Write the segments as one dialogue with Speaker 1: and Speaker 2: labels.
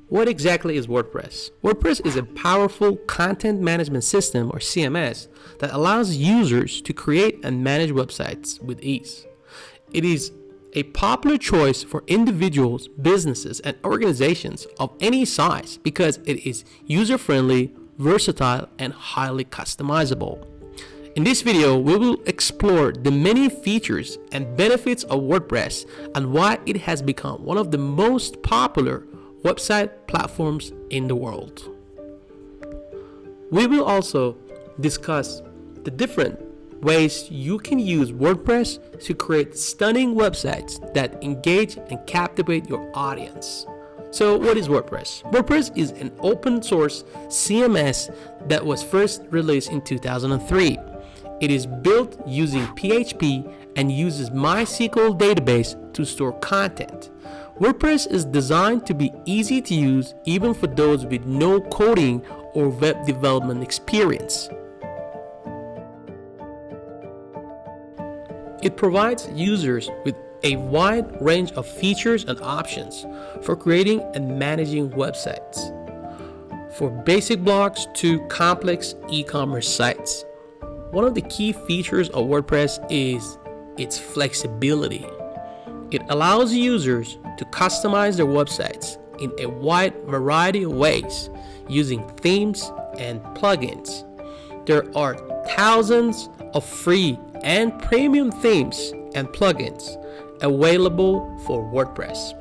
Speaker 1: What exactly is WordPress? WordPress is a powerful content management system, or CMS, that allows users to create and manage websites with ease. It is a popular choice for individuals, businesses, and organizations of any size because it is user-friendly, versatile, and highly customizable. In this video, we will explore the many features and benefits of WordPress and why it has become one of the most popular website platforms in the world. We will also discuss the different ways you can use WordPress to create stunning websites that engage and captivate your audience. So what is WordPress? WordPress is an open source CMS that was first released in 2003. It is built using PHP and uses MySQL database to store content. WordPress is designed to be easy to use even for those with no coding or web development experience. It provides users with a wide range of features and options for creating and managing websites, from basic blogs to complex e-commerce sites. One of the key features of WordPress is its flexibility. It allows users to customize their websites in a wide variety of ways using themes and plugins. There are thousands of free and premium themes and plugins available for WordPress,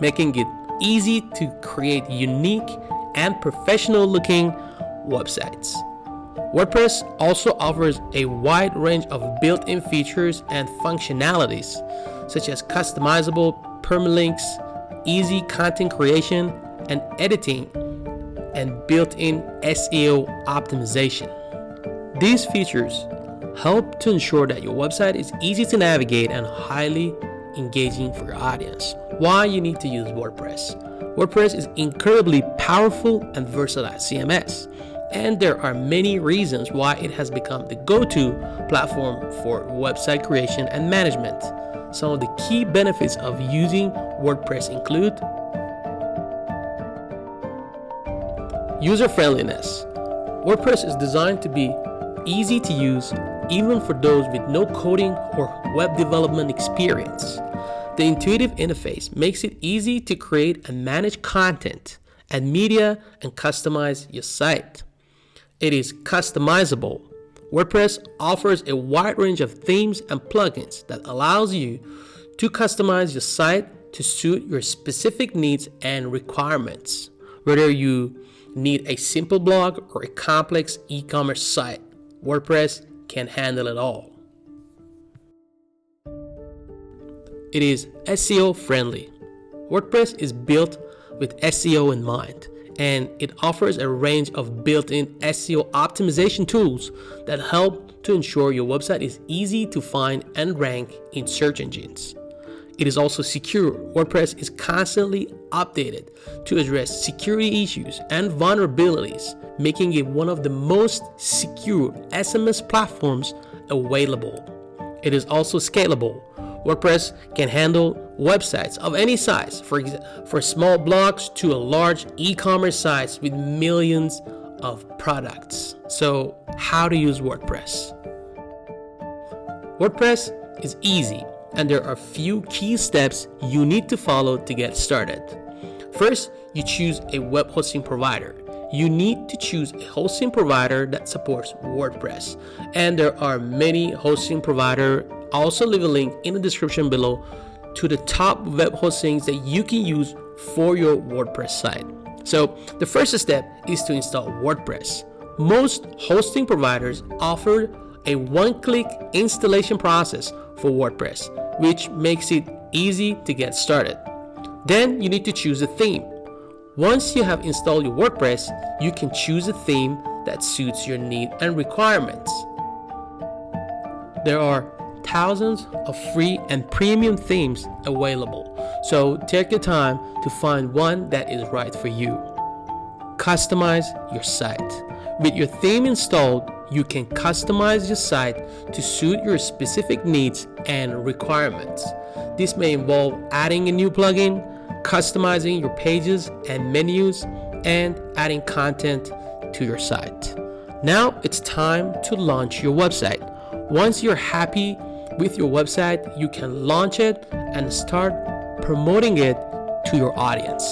Speaker 1: making it easy to create unique and professional-looking websites. WordPress also offers a wide range of built-in features and functionalities, such as customizable permalinks, easy content creation and editing, and built-in SEO optimization. These features help to ensure that your website is easy to navigate and highly engaging for your audience. Why you need to use WordPress? WordPress is incredibly powerful and versatile CMS, and there are many reasons why it has become the go-to platform for website creation and management. Some of the key benefits of using WordPress include user-friendliness. WordPress is designed to be easy to use even for those with no coding or web development experience. The intuitive interface makes it easy to create and manage content and media and customize your site. It is customizable. WordPress offers a wide range of themes and plugins that allows you to customize your site to suit your specific needs and requirements. Whether you need a simple blog or a complex e-commerce site, WordPress can handle it all. It is SEO friendly. WordPress is built with SEO in mind, and it offers a range of built-in SEO optimization tools that help to ensure your website is easy to find and rank in search engines. It is also secure. WordPress is constantly updated to address security issues and vulnerabilities, making it one of the most secure SMS platforms available. It is also scalable. WordPress can handle websites of any size, for small blogs to a large e-commerce sites with millions of products. So, how to use WordPress? WordPress is easy, and there are a few key steps you need to follow to get started. First, you choose a web hosting provider. You need to choose a hosting provider that supports WordPress, and there are many hosting providers. I'll also leave a link in the description below to the top web hostings that you can use for your WordPress site. So the first step is to install WordPress. Most hosting providers offer a one-click installation process for WordPress, which makes it easy to get started. Then you need to choose a theme. Once you have installed your WordPress, you can choose a theme that suits your need and requirements. There are thousands of free and premium themes available, so take your time to find one that is right for you. Customize your site. With your theme installed, you can customize your site to suit your specific needs and requirements. This may involve adding a new plugin, customizing your pages and menus, and adding content to your site. Now it's time to launch your website. Once you're happy with your website, you can launch it and start promoting it to your audience.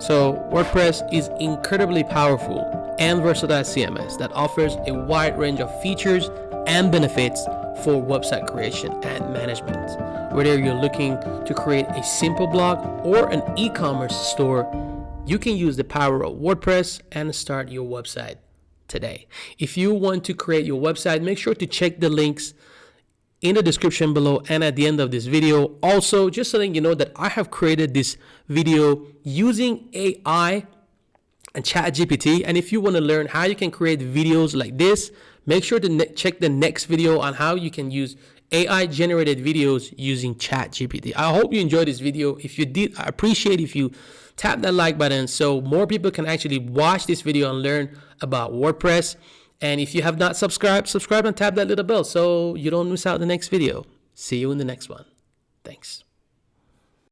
Speaker 1: So WordPress is incredibly powerful and versatile CMS that offers a wide range of features and benefits for website creation and management. Whether you're looking to create a simple blog or an e-commerce store, you can use the power of WordPress and start your website today. If you want to create your website, make sure to check the links in the description below and at the end of this video. Also, just letting you know that I have created this video using AI and ChatGPT. And if you want to learn how you can create videos like this, make sure to check the next video on how you can use AI generated videos using ChatGPT. I hope you enjoyed this video. If you did, I appreciate if you tap that like button so more people can actually watch this video and learn about WordPress. And if you have not subscribed and tap that little bell so you don't miss out the next video. See you in the next one. Thanks.